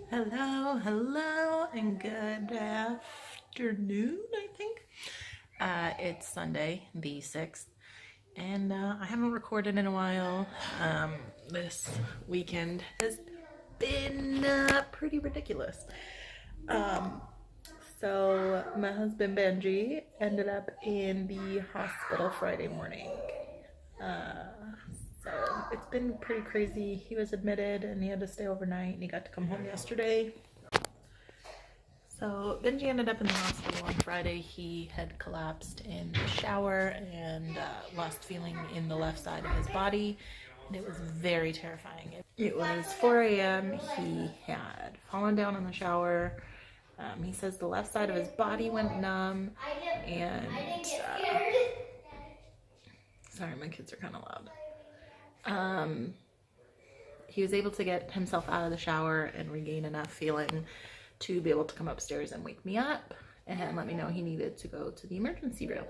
Hello, and good afternoon, I think. It's Sunday, the 6th, and I haven't recorded in a while. This weekend has been pretty ridiculous. Um, so, my husband Benji ended up in the hospital Friday morning. Uh, so it's been pretty crazy. He was admitted and he had to stay overnight, and he got to come home yesterday. So Benji ended up in the hospital on Friday. He had collapsed in the shower and lost feeling in the left side of his body. And it was very terrifying. It was 4 a.m. He had fallen down in the shower. He says the left side of his body went numb. And sorry, my kids are kind of loud. He was able to get himself out of the shower and regain enough feeling to be able to come upstairs and wake me up and let me know he needed to go to the emergency room.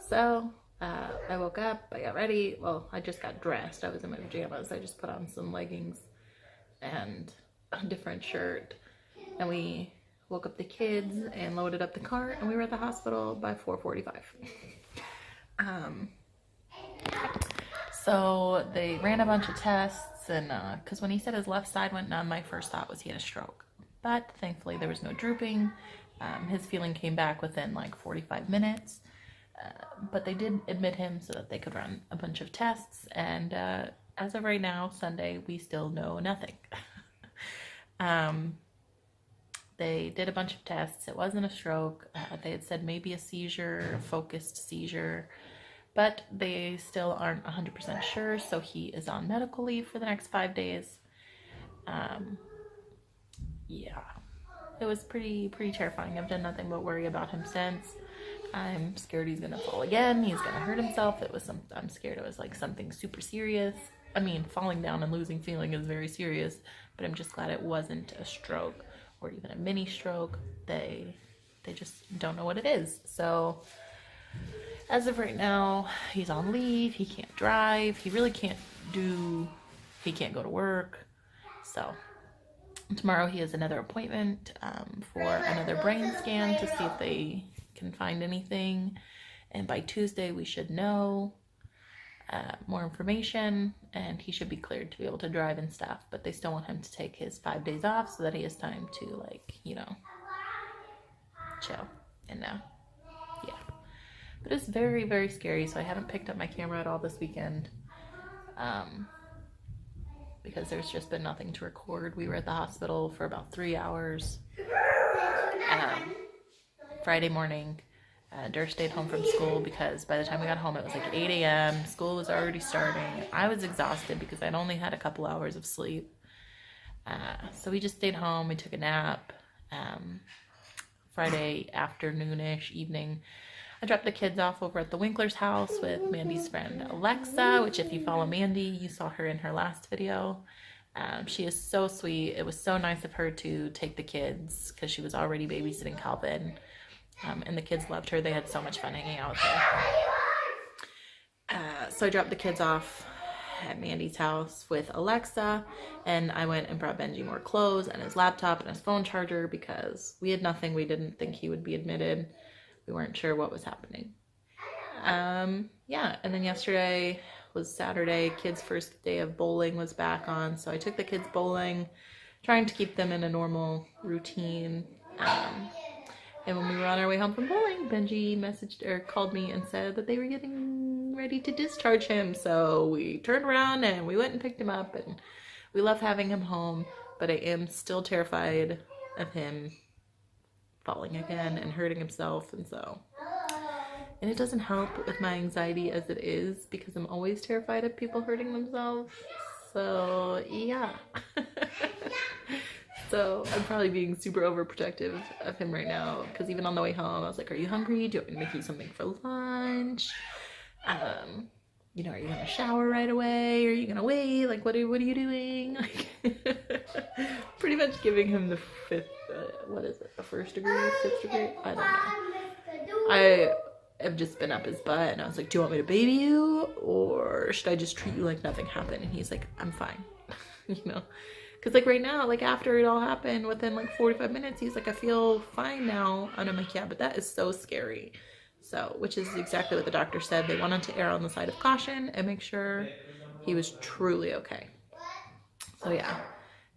So I woke up, I got ready. Well, I just got dressed. I was in my pajamas. I just put on some leggings and a different shirt. And we woke up the kids and loaded up the cart, and we were at the hospital by 4:45. So they ran a bunch of tests, and because when he said his left side went numb, my first thought was he had a stroke. But thankfully there was no drooping. His feeling came back within like 45 minutes. But they did admit him so that they could run a bunch of tests. And as of right now, Sunday, we still know nothing. They did a bunch of tests. It wasn't a stroke. They had said maybe a seizure, a focused seizure. But they still aren't 100% sure. So he is on medical leave for the next 5 days. Yeah, it was pretty terrifying. I've done nothing but worry about him since. I'm scared he's gonna fall again. He's gonna hurt himself. I'm scared it was like something super serious. I mean, falling down and losing feeling is very serious, but I'm just glad it wasn't a stroke or even a mini stroke. They just don't know what it is. So as of right now, he's on leave. He can't drive. He can't go to work. So tomorrow he has another appointment for another brain scan to see if they can find anything. And by Tuesday we should know more information, and he should be cleared to be able to drive and stuff. But they still want him to take his 5 days off so that he has time to, chill. And yeah. But it's very scary, so I haven't picked up my camera at all this weekend. Because there's just been nothing to record. We were at the hospital for about 3 hours. Friday morning, Durr stayed home from school because by the time we got home it was like 8 a.m. School was already starting. I was exhausted because I'd only had a couple hours of sleep. So we just stayed home. We took a nap. Friday afternoonish, evening, I dropped the kids off over at the Winkler's house with Mandy's friend Alexa, which if you follow Mandy, you saw her in her last video. She is so sweet. It was so nice of her to take the kids because she was already babysitting Calvin. And the kids loved her. They had so much fun hanging out with her. So I dropped the kids off at Mandy's house with Alexa, and I went and brought Benji more clothes and his laptop and his phone charger because we had nothing. We didn't think he would be admitted. We weren't sure what was happening. Yeah, and then yesterday was Saturday. Kids' first day of bowling was back on, so I took the kids bowling, trying to keep them in a normal routine. And when we were on our way home from bowling, Benji called me and said that they were getting ready to discharge him. So we turned around and we went and picked him up, and we love having him home, but I am still terrified of him falling again and hurting himself. And it doesn't help with my anxiety as it is because I'm always terrified of people hurting themselves. So yeah. So I'm probably being super overprotective of him right now because even on the way home I was like, are you hungry? Do you want me to make you something for lunch? Are you gonna shower right away? Are you gonna wait? Like, what are you doing? Pretty much giving him the first degree, fifth degree? I don't know. I have just been up his butt and I was like, do you want me to baby you? Or should I just treat you like nothing happened? And he's like, I'm fine. Because like right now, like after it all happened, within like 45 minutes, he's like, I feel fine now. And I'm like, yeah, but that is so scary. So, which is exactly what the doctor said. They wanted to err on the side of caution and make sure he was truly okay. So yeah,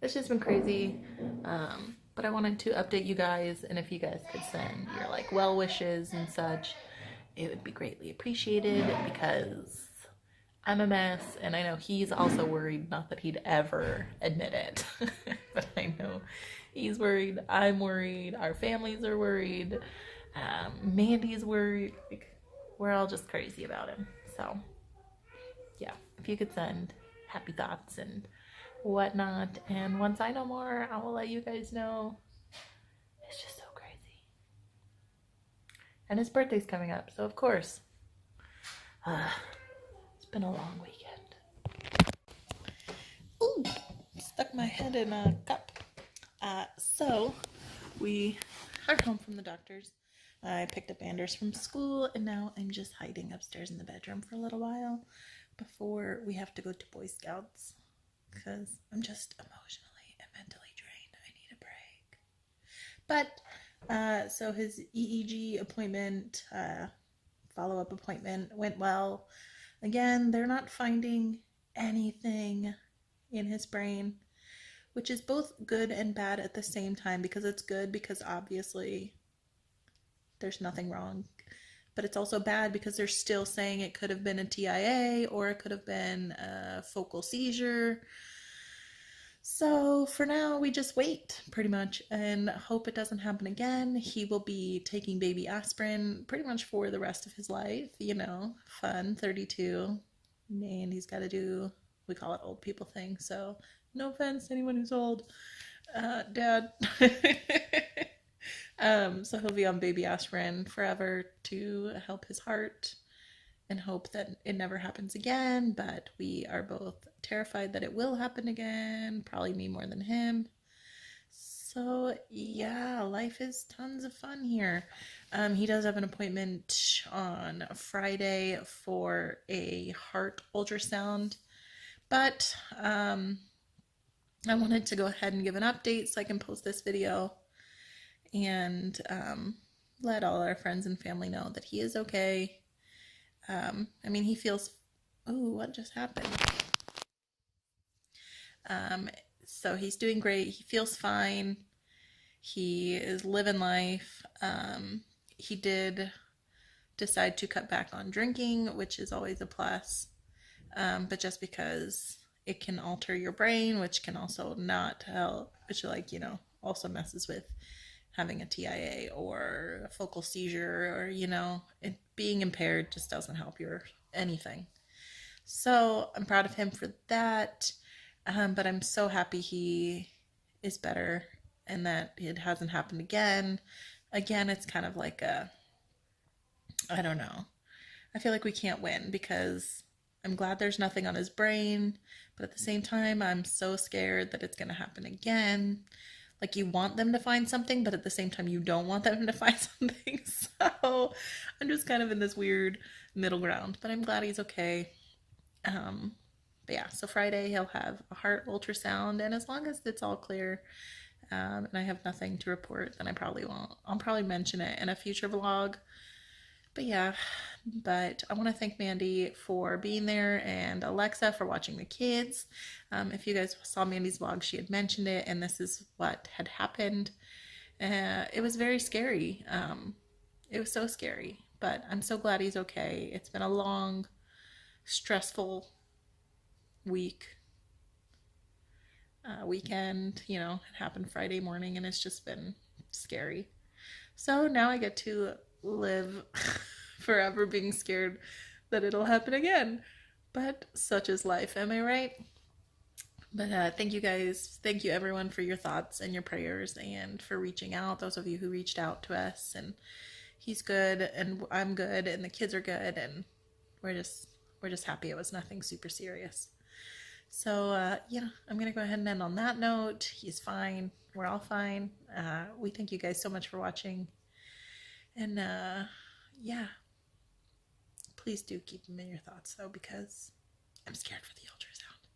it's just been crazy. But I wanted to update you guys, and if you guys could send your like well wishes and such, it would be greatly appreciated because I'm a mess, and I know he's also worried. Not that he'd ever admit it, but I know he's worried. I'm worried. Our families are worried. Mandy's worried. Like, we're all just crazy about him. So, yeah, if you could send happy thoughts and whatnot, and once I know more, I will let you guys know. It's just so crazy. And his birthday's coming up, so of course. It's been a long weekend. Ooh, stuck my head in a cup. So we are home from the doctor's. I picked up Anders from school, and now I'm just hiding upstairs in the bedroom for a little while before we have to go to Boy Scouts because I'm just emotionally and mentally drained. I need a break. But so his EEG appointment, follow-up appointment went well. Again, they're not finding anything in his brain, which is both good and bad at the same time, because it's good because obviously there's nothing wrong, but it's also bad because they're still saying it could have been a TIA or it could have been a focal seizure. So for now, we just wait pretty much and hope it doesn't happen again. He will be taking baby aspirin pretty much for the rest of his life, fun, 32. And he's got to do, we call it old people thing. So no offense to anyone who's old, Dad. So he'll be on baby aspirin forever to help his heart and hope that it never happens again. But we are both terrified that it will happen again, probably me more than him. So yeah, life is tons of fun here. He does have an appointment on Friday for a heart ultrasound, but I wanted to go ahead and give an update so I can post this video and let all our friends and family know that he is okay. He feels, oh, what just happened? So he's doing great. He feels fine. He is living life. He did decide to cut back on drinking, which is always a plus. But just because it can alter your brain, which can also not help, which also messes with having a TIA or a focal seizure, or it being impaired just doesn't help your anything. So I'm proud of him for that. But I'm so happy he is better and that it hasn't happened again. Again, it's kind of like I don't know. I feel like we can't win because I'm glad there's nothing on his brain, but at the same time, I'm so scared that it's going to happen again. Like, you want them to find something, but at the same time, you don't want them to find something. So I'm just kind of in this weird middle ground, but I'm glad he's okay. But yeah, so Friday he'll have a heart ultrasound, and as long as it's all clear, and I have nothing to report, then I probably won't. I'll probably mention it in a future vlog. But yeah, I want to thank Mandy for being there and Alexa for watching the kids. If you guys saw Mandy's vlog, she had mentioned it, and this is what had happened. It was very scary. It was so scary, but I'm so glad he's okay. It's been a long, stressful weekend. It happened Friday morning, and it's just been scary. So now I get to live forever being scared that it'll happen again. But such is life, am I right? But thank you guys. Thank you everyone for your thoughts and your prayers and for reaching out. Those of you who reached out to us, and he's good and I'm good and the kids are good, and we're just happy it was nothing super serious. So yeah, I'm gonna go ahead and end on that note. He's fine. We're all fine. We thank you guys so much for watching. And yeah, please do keep them in your thoughts though, because I'm scared for the ultrasound.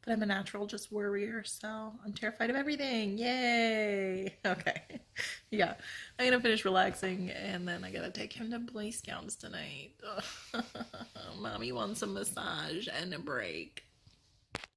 But I'm a natural just worrier, so I'm terrified of everything. Yay! Okay. Yeah. I'm gonna finish relaxing and then I gotta take him to Boy Scouts tonight. Mommy wants a massage and a break.